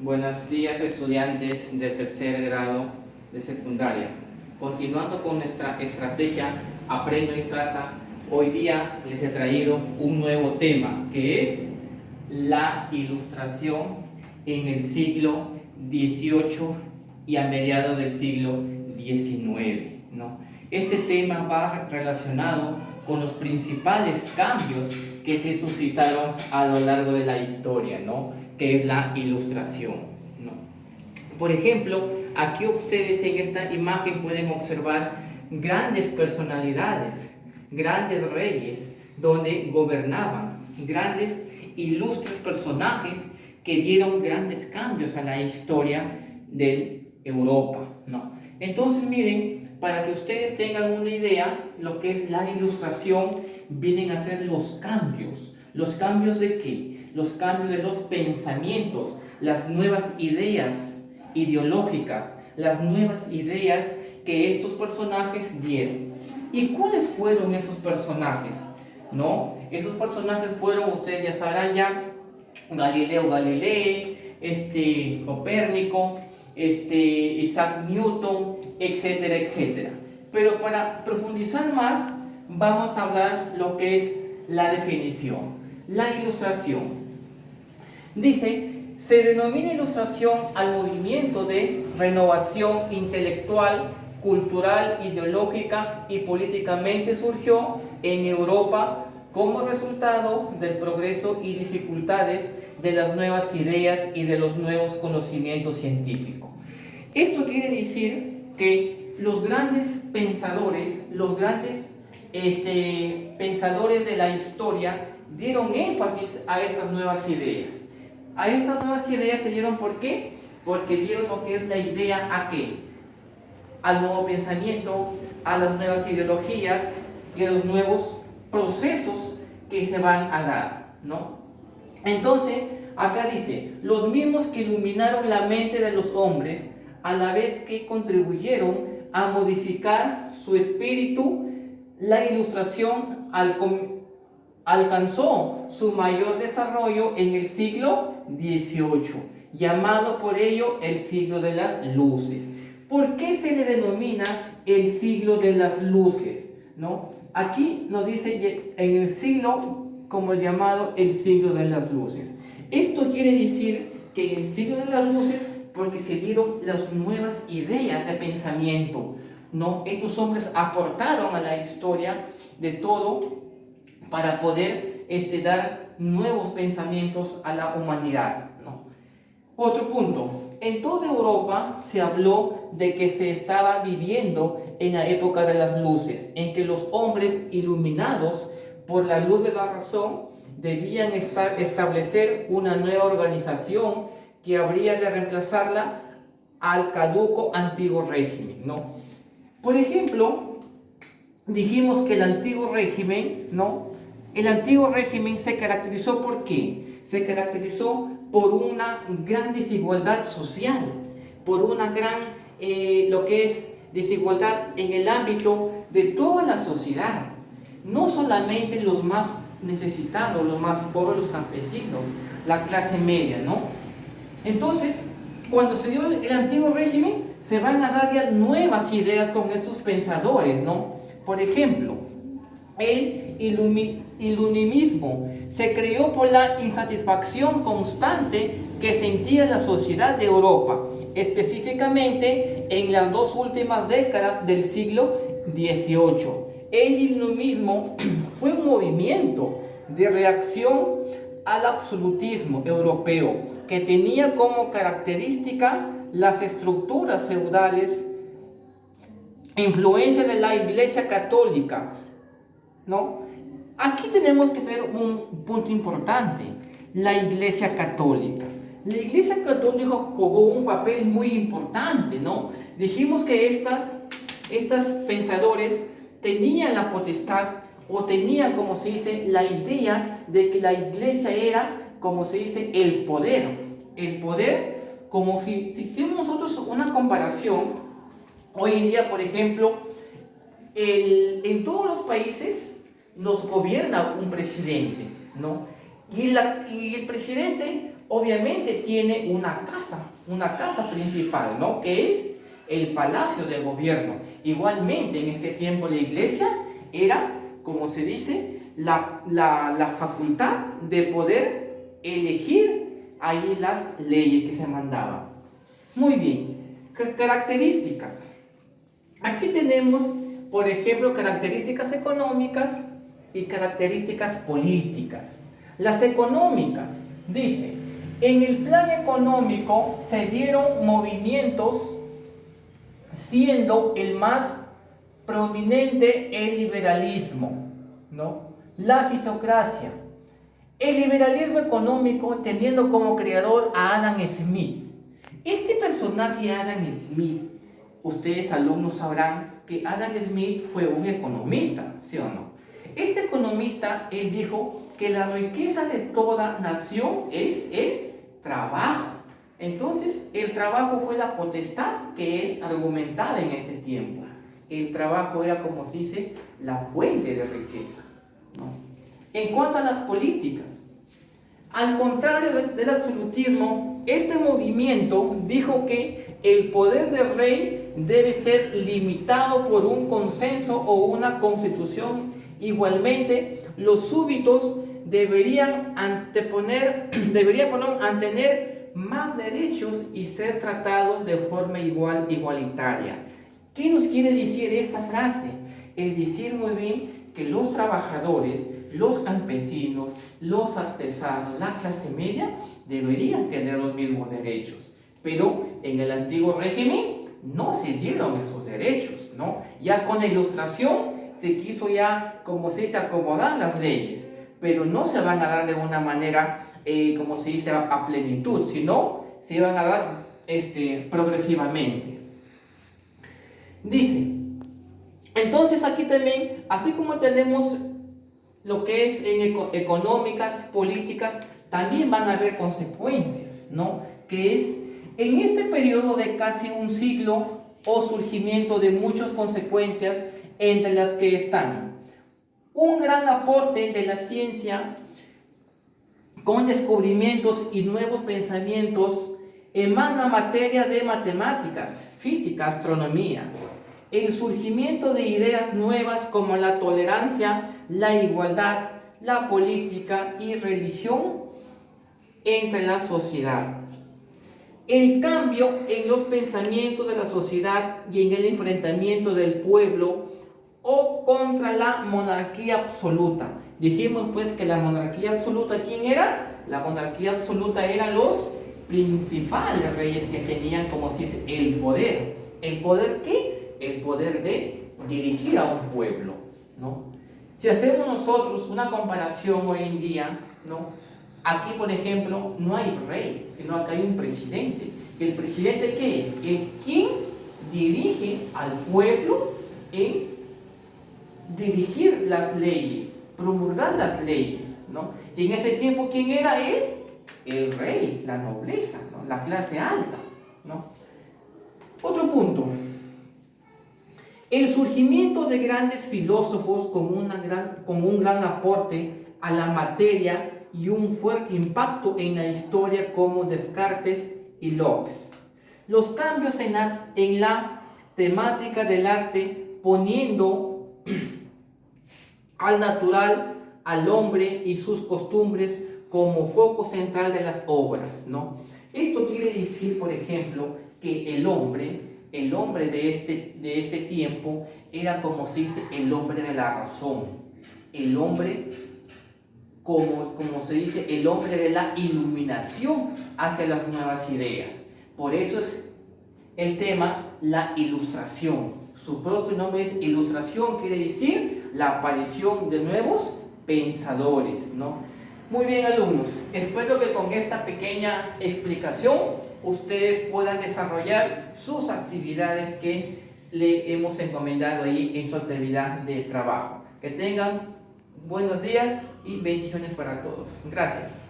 Buenos días, estudiantes del tercer grado de secundaria. Continuando con nuestra estrategia Aprendo en casa, hoy día les he traído un nuevo tema que es la ilustración en el siglo XVIII y a mediados del siglo XIX, ¿no? Este tema va relacionado con los principales cambios que se suscitaron a lo largo de la historia, ¿no? Que es la ilustración, ¿no? Por ejemplo, aquí ustedes en esta imagen pueden observar grandes personalidades, grandes reyes, donde gobernaban, grandes ilustres personajes que dieron grandes cambios a la historia de Europa, ¿no? Entonces miren, para que ustedes tengan una idea, lo que es la ilustración vienen a ser los cambios. ¿Los cambios de qué? Los cambios de los pensamientos, las nuevas ideas ideológicas, las nuevas ideas que estos personajes dieron. ¿Y cuáles fueron esos personajes? ¿No? Esos personajes fueron, ustedes ya sabrán ya, Galileo Galilei, Copérnico, Isaac Newton, etcétera, etcétera. Pero para profundizar más, vamos a hablar lo que es la definición. La ilustración. Dice, se denomina ilustración al movimiento de renovación intelectual, cultural, ideológica y políticamente surgió en Europa como resultado del progreso y dificultades de las nuevas ideas y de los nuevos conocimientos científicos. Esto quiere decir que los grandes pensadores, los grandes pensadores de la historia dieron énfasis a estas nuevas ideas. A estas nuevas ideas se dieron, ¿por qué? Porque dieron lo que es la idea a qué, al nuevo pensamiento, a las nuevas ideologías y a los nuevos procesos que se van a dar, ¿no? Entonces, acá dice, los mismos que iluminaron la mente de los hombres, a la vez que contribuyeron a modificar su espíritu, la ilustración alcanzó su mayor desarrollo en el siglo XVIII, llamado por ello el siglo de las luces. ¿Por qué se le denomina el siglo de las luces? ¿No? Aquí nos dice en el siglo como llamado el siglo de las luces. Esto quiere decir que en el siglo de las luces, porque se dieron las nuevas ideas de pensamiento, ¿no? Estos hombres aportaron a la historia de todo para poder dar nuevos pensamientos a la humanidad, ¿no? Otro punto, en toda Europa se habló de que se estaba viviendo en la época de las luces, en que los hombres iluminados por la luz de la razón debían establecer una nueva organización que habría de reemplazarla al caduco antiguo régimen, ¿no? Por ejemplo, dijimos que el antiguo régimen, ¿no? El antiguo régimen se caracterizó ¿por qué? Se caracterizó por una gran desigualdad social, por una gran, lo que es desigualdad en el ámbito de toda la sociedad. No solamente los más necesitados, los más pobres, los campesinos, la clase media, ¿no? Entonces, cuando se dio el antiguo régimen, se van a dar ya nuevas ideas con estos pensadores, ¿no? Por ejemplo, el iluminismo se creó por la insatisfacción constante que sentía la sociedad de Europa, específicamente en las dos últimas décadas del siglo XVIII. El iluminismo fue un movimiento de reacción al absolutismo europeo que tenía como característica las estructuras feudales, influencia de la Iglesia Católica, ¿no? Aquí tenemos que hacer un punto importante, la Iglesia Católica. La Iglesia Católica jugó un papel muy importante, ¿no? Dijimos que estas pensadores tenían la potestad o tenían, como se dice, la idea de que la Iglesia era, como se dice, el poder, como si hiciéramos nosotros una comparación. Hoy en día, por ejemplo, en todos los países nos gobierna un presidente, ¿no? Y el presidente obviamente tiene una casa principal, ¿no? Que es el palacio de gobierno. Igualmente, en ese tiempo la iglesia era, como se dice, la facultad de poder elegir ahí las leyes que se mandaban. Muy bien, características. Aquí tenemos, por ejemplo, características económicas y características políticas. Las económicas, dice, en el plan económico se dieron movimientos, siendo el más prominente el liberalismo, ¿no? La fisiocracia. El liberalismo económico teniendo como creador a Adam Smith. Este personaje, Adam Smith, ustedes alumnos sabrán que Adam Smith fue un economista, ¿sí o no? Este economista, él dijo que la riqueza de toda nación es el trabajo. Entonces, el trabajo fue la potestad que él argumentaba en este tiempo. El trabajo era, como se dice, la fuente de riqueza, ¿no? En cuanto a las políticas, al contrario del absolutismo, este movimiento dijo que el poder del rey debe ser limitado por un consenso o una constitución. Igualmente, los súbditos deberían tener más derechos y ser tratados de forma igualitaria. ¿Qué nos quiere decir esta frase? Es decir muy bien que los trabajadores, los campesinos, los artesanos, la clase media deberían tener los mismos derechos. Pero en el antiguo régimen no se dieron esos derechos, ¿no? Ya con la Ilustración se quiso ya, como se dice, acomodar las leyes, pero no se van a dar de una manera, como se dice, a plenitud, sino se van a dar progresivamente. Dice, entonces aquí también, así como tenemos lo que es en económicas, políticas, también van a haber consecuencias, ¿no? Que es, en este periodo de casi un siglo, o surgimiento de muchas consecuencias, entre las que están un gran aporte de la ciencia con descubrimientos y nuevos pensamientos, emana materia de matemáticas, física, astronomía, el surgimiento de ideas nuevas como la tolerancia, la igualdad, la política y religión entre la sociedad. El cambio en los pensamientos de la sociedad y en el enfrentamiento del pueblo o contra la monarquía absoluta. Dijimos pues que la monarquía absoluta, ¿quién era? La monarquía absoluta eran los principales reyes que tenían, como se dice, el poder. ¿El poder qué? El poder de dirigir a un pueblo, ¿no? Si hacemos nosotros una comparación hoy en día, ¿no? Aquí, por ejemplo, no hay rey, sino acá hay un presidente. ¿El presidente qué es? El quien dirige al pueblo en dirigir las leyes, promulgar las leyes, ¿no? Y en ese tiempo, ¿quién era él? El rey, la nobleza, ¿no? La clase alta, ¿no? Otro punto. El surgimiento de grandes filósofos con un gran aporte a la materia y un fuerte impacto en la historia como Descartes y Locke. Los cambios en la temática del arte poniendo al natural, al hombre y sus costumbres como foco central de las obras, ¿no? Esto quiere decir, por ejemplo, que el hombre de este tiempo era, como se dice, el hombre de la razón, el hombre, como se dice, el hombre de la iluminación hacia las nuevas ideas. Por eso es el tema, la ilustración. Su propio nombre es ilustración, quiere decir la aparición de nuevos pensadores, ¿no? Muy bien, alumnos, espero que con esta pequeña explicación ustedes puedan desarrollar sus actividades que le hemos encomendado ahí en su actividad de trabajo. Que tengan buenos días y bendiciones para todos. Gracias.